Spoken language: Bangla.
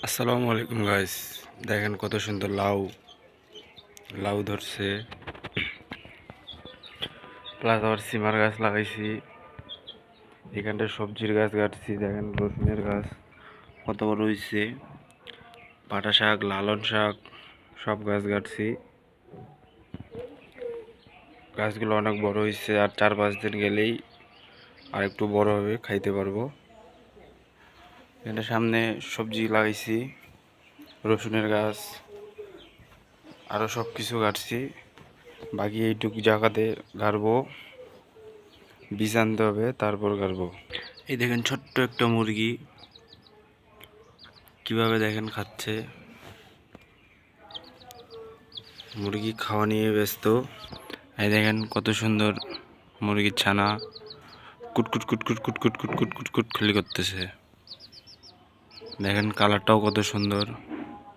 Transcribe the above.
আসসালামু আলাইকুম গাইস, দেখেন কত সুন্দর লাউ লাউ ধরছে। প্লাস আবার সিমার গাছ লাগাইছি, এখানটা সবজির গাছ গাড়ছি। দেখেন রসুনের গাছ কত বড় হয়েছে, পাটা শাক, লালন শাক সব গাছ গাড়ছি। গাছগুলো অনেক বড় হয়েছে, আর 4-5 দিন গেলেই আর একটু বড় হবে, খাইতে পারবো। এখানে সামনে সবজি লাগাইছি, রসুনের গাছ আরও সব কিছু গাড়ছি। বাকি এইটুকু জায়গাতে গাড়বো, বীজ আনতে হবে, তারপর গাড়বো। এই দেখেন ছোট্ট একটা মুরগি কিভাবে দেখেন খাচ্ছে। মুরগি খাওয়া নিয়ে ব্যস্ত। এই দেখেন কত সুন্দর মুরগির ছানা কুটকুট কুটকুট কুটকুট কুটকুট কুটকুট খুলি করতেছে। দেখেন কালারটাও কত সুন্দর।